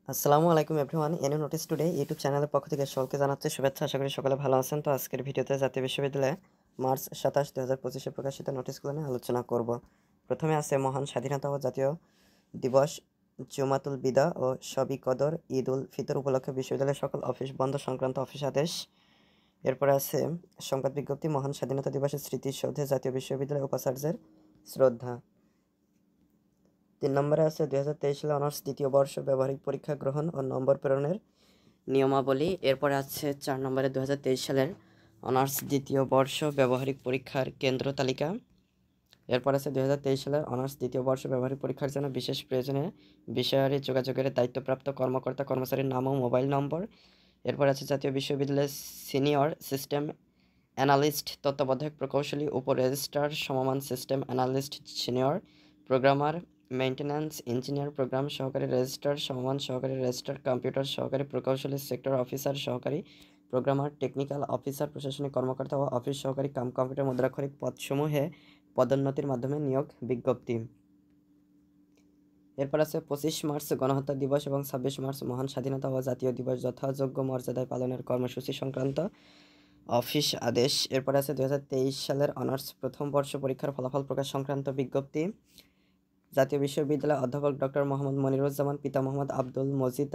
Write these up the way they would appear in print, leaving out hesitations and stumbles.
আসসালামু আলাইকুম everyone. NA notice today YouTube চ্যানেলের পক্ষ থেকে সকলকে জানাচ্ছি শুভেচ্ছা। আশা করি সকলে ভালো আছেন। তো আজকের ভিডিওতে জাতীয় বিশ্ববিদ্যালয়ে মার্চ 27, 2025 প্রকাশিত নোটিশগুলো নিয়ে আলোচনা করব। প্রথমে আছে মহান স্বাধীনতা ও জাতীয় দিবস, জুমাতুল বিদা ও শবি কদর, ঈদ উল ফিতর উপলক্ষে বিশ্ববিদ্যালয়ের সকল অফিস বন্ধ সংক্রান্ত অফিস আদেশ। এরপরে আছে সংবাদ বিজ্ঞপ্তি, মহান স্বাধীনতা দিবসের স্মৃতিসৌধে জাতীয় বিশ্ববিদ্যালয় উপাচার্যের শ্রদ্ধা। 3 নম্বরে আছে 2023 সালে অনার্স দ্বিতীয় বর্ষ ব্যবহারিক পরীক্ষা গ্রহণ ও নম্বর প্রেরণের নিয়মাবলী। এরপরে আছে 4 নম্বরে 2023 সালের অনার্স দ্বিতীয় বর্ষ ব্যবহারিক পরীক্ষার কেন্দ্র তালিকা। এরপর আছে 2023 সালের অনার্স দ্বিতীয় বর্ষ ব্যবহারিক পরীক্ষার জন্য বিশেষ প্রয়োজনে বিষয়াদি যোগাযোগের দায়িত্বপ্রাপ্ত কর্মকর্তা কর্মচারীর নাম ও মোবাইল নম্বর। এরপর আছে জাতীয় বিশ্ববিদ্যালয়ের সিনিয়র সিস্টেম অ্যানালিস্ট, তত্ত্বাবধায়ক প্রকৌশলী, উপ রেজিস্ট্রার সমমান system analyst, senior programmer, maintenance engineer, programme সহকারী রেজিস্ট্রার সমমান সহকারী রেজিস্ট্রার, কম্পিউটার সহকারী প্রকৌশলী, সেক্টর অফিসার সহকারী প্রোগ্রামার, টেকনিক্যাল অফিসার, প্রশাসনিক কর্মকর্তা ও অফিস সহকারী কম্পিউটার মুদ্রাক্ষরিক পদসমূহে পদোন্নতির মাধ্যমে নিয়োগ বিজ্ঞপ্তি। এরপর আছে 25 মার্চ গণহত্যা দিবস এবং 26 মার্চ মহান স্বাধীনতা ও জাতীয় দিবস যথাযোগ্য মর্যাদায় পালনের কর্মসূচি সংক্রান্ত অফিস আদেশ। এরপর আছে 2023 সালের অনার্স প্রথম বর্ষ পরীক্ষার ফলাফল প্রকাশ সংক্রান্ত বিজ্ঞপ্তি। জাতীয় বিশ্ববিদ্যালয় অধ্যাপক ডক্টর মোহাম্মদ মনিরুজ্জামান পিতা মোহাম্মদ আব্দুল মজিদ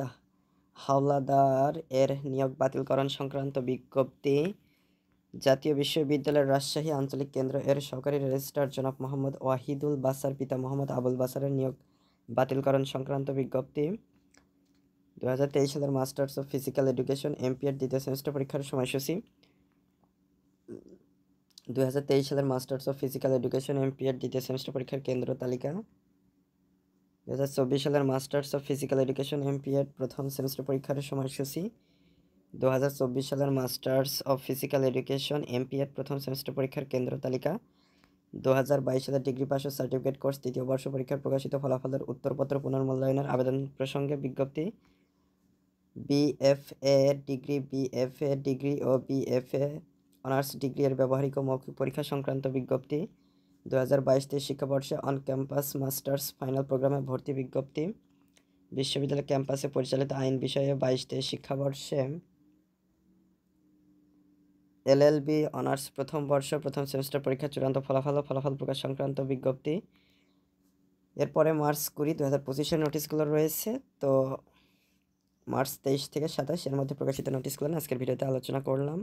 হাওলাদার এর নিয়োগ বাতিলকরণ সংক্রান্ত বিজ্ঞপ্তি। জাতীয় বিশ্ববিদ্যালয়ের রাজশাহী আঞ্চলিক কেন্দ্র এর সহকারী রেজিস্ট্রার জনাব মোহাম্মদ ওয়াহিদুল বাসার পিতা মোহাম্মদ আবুল বাসারের নিয়োগ বাতিলকরণ সংক্রান্ত বিজ্ঞপ্তি। 2023 সালের মাস্টার্স অফ ফিজিক্যাল এডুকেশন এমপিএর দ্বিতীয় সেমিস্টার পরীক্ষার সময়সূচি। 2023 সালের মাস্টার্স অফ ফিজিক্যাল এডুকেশন এমপিএর দ্বিতীয় সেমিস্টার পরীক্ষার কেন্দ্র তালিকা। 2024 সালের মাস্টার্স অফ ফিজিক্যাল এডুকেশন এমপিএর প্রথম সেমিস্টার পরীক্ষার সময়সূচি। 2024 সালের মাস্টার্স অফ ফিজিক্যাল এডুকেশন এমপিএর প্রথম সেমিস্টার পরীক্ষার কেন্দ্র তালিকা। 2022 সালের ডিগ্রি পাস ও সার্টিফিকেট কোর্স তৃতীয় বর্ষ পরীক্ষার প্রকাশিত ফলাফলের উত্তরপত্র পুনর্মূল্যায়নের আবেদন প্রসঙ্গে বিজ্ঞপ্তি। বিএফএ ডিগ্রি ও বিএফএ অনার্স ডিগ্রি এর ব্যবহারিক ও মৌখিক পরীক্ষা সংক্রান্ত বিজ্ঞপ্তি। 2022-23 শিক্ষাবর্ষে অন ক্যাম্পাস মাস্টার্স ফাইনাল প্রোগ্রামে ভর্তি বিজ্ঞপ্তি। বিশ্ববিদ্যালয় ক্যাম্পাসে পরিচালিত আইন বিষয়ে 22-23 শিক্ষাবর্ষে এলএলবি অনার্স প্রথম বর্ষ প্রথম সেমিস্টার পরীক্ষা চূড়ান্ত ফলাফল প্রকাশ সংক্রান্ত বিজ্ঞপ্তি। এরপরে মার্চ 20, 2025-এর নোটিশগুলো রয়েছে। তো মার্চ 23 থেকে 27 এর মধ্যে প্রকাশিত নোটিশগুলো আজকের ভিডিওতে আলোচনা করলাম।